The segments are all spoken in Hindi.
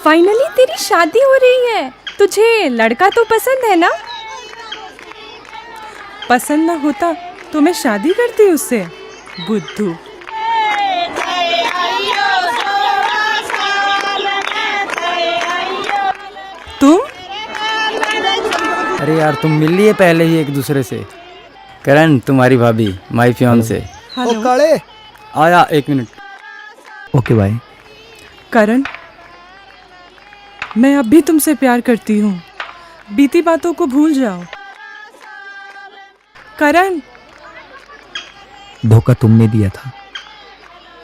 फाइनली तेरी शादी हो रही है। तुझे लड़का तो पसंद है ना? पसंद ना होता तो मैं शादी करती उससे, बुद्धू। तुम? अरे यार तुम मिल लिए पहले ही एक दूसरे से। करण तुम्हारी भाभी, माय फियांसे। हेलो काले। आया 1 मिनट। ओके भाई। करण, मैं अब भी तुमसे प्यार करती हूँ। बीती बातों को भूल जाओ। करण, धोखा तुमने दिया था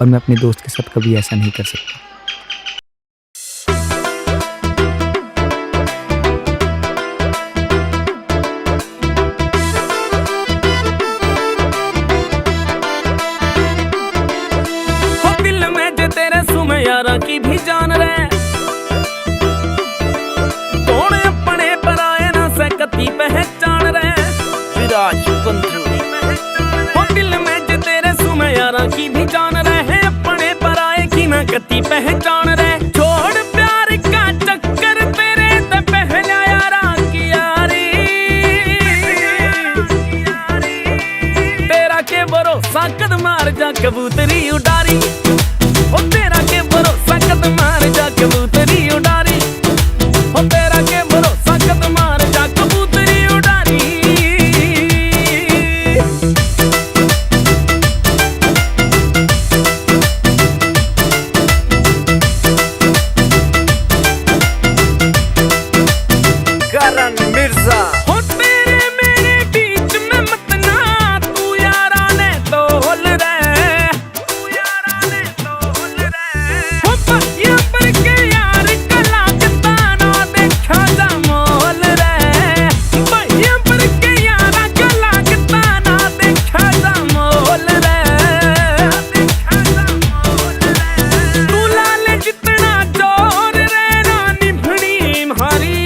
और मैं अपने दोस्त के साथ कभी ऐसा नहीं कर सकता। दिल में जो तेरे सुमे यारा की भी जान रहे, कौन अपने पराए ना सकती पहचान रहे। विराज बंधु हो दिल में जो तेरे सुमे यारा की भी जान रहे, अपने पराए की ना कती पहचान रहे। छोड़ प्यार का चक्कर तेरे ते पहला यारा की यारी, तेरा के भरोसा कद मार जा कबूतरी उडारी। ओ तेरा के भरोसा कद मार जा कबूतरी उडारी। ओ तेरा के भरोसा कद मार जा कबूतरी उडारी। करण मिर्जा हो तेरे मेरे बीच में मत ना तू यारा ने तोल रहे, तू यारा ने तोल रहे। हो बतिया पर के यार कला जताना देखा जा मोल रहे, बतिया पर के यारा कला जताना देखा जा मोल रहे, देखा जा मोल रहे। तू लाल जितना जोर रहना निभनी मारी,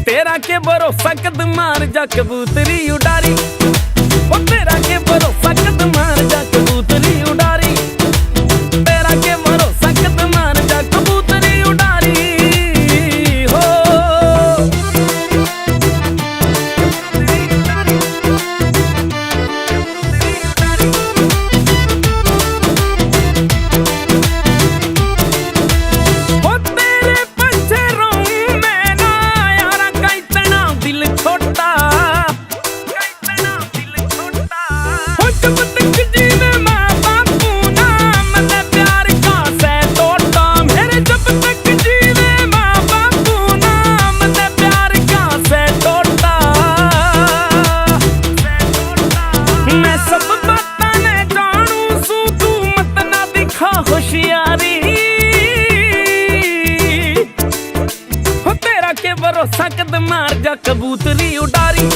तेरा के भरोसा कद मार जा कबूतरी उडारी। ओ तेरा के भरोसा कद मार जा कबूतरी उडारी। तेरा के भरोसा कद मार जा कबूतरी उडारी। हो हो तेरे पीछे रहूं मैं ना यारा, का इतना दिल छोटा, का इतना दिल छोटा। हो जब तक जीवे माँ बापू ना मन प्यार का से तोड़ा मेरे, जब तक जीवे माँ बापू ना मन प्यार का से तोड़ा, मैं सब बातां ने जानू सू तू मत ना दिखा होशियारी। हो तेरा के भरोसा कद मार जा कबूतरी उडारी।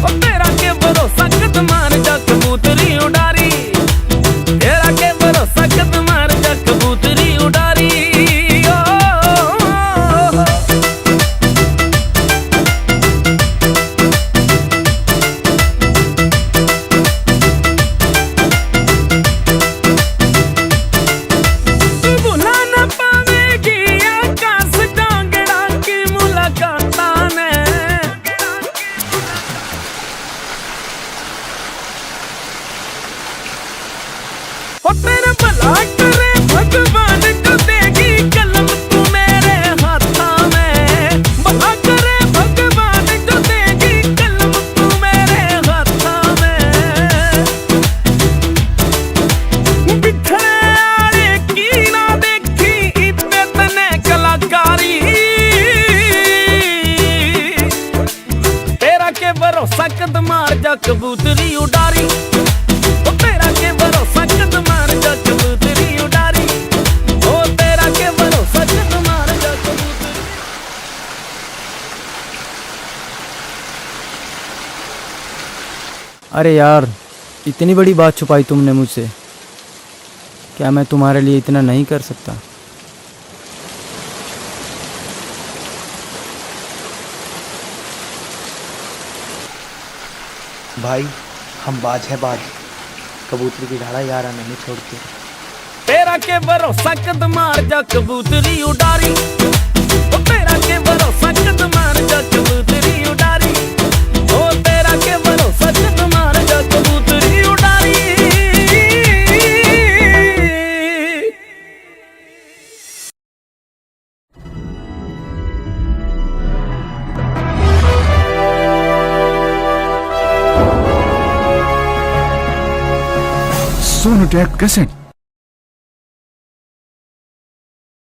हो तेरा के भरोसा कद मार जा कबूतरी उडारी। तेरा के भरोसा कद मार जा कबूतरी उडारी। ओ, तू भुला ना पावेगी आकाश डांगड़ा की मुलाकातां ने। हो तेरा भला करे भगवान जो देगी कलम तू मेरे हाथों में। भला करे भगवान जो देगी कलम तू मेरे हाथों में। बिछड़े आले की ना देखी इज्जत ने कलाकारी, तेरा के भरोसा कद मार जा कबूतरी उडारी। ओ तेरा के भरोसा कद मार जा कबूतरी उडारी। ओ तेरा के भरोसा कद मार जा कबूतरी। अरे यार इतनी बड़ी बात छुपाई तुमने मुझसे। क्या मैं तुम्हारे लिए इतना नहीं कर सकता? भाई हम बाज है बाज, कबूतर की ढाला यार नहीं छोड़ते। तेरा के भरोसा कद मार जा कबूतरी उडारी, ओ तेरा के भरोसा कद मार जा कबूतरी उडारी, ओ तेरा के भरोसा कद मार जा कबूतरी उडारी। Sonu take cassette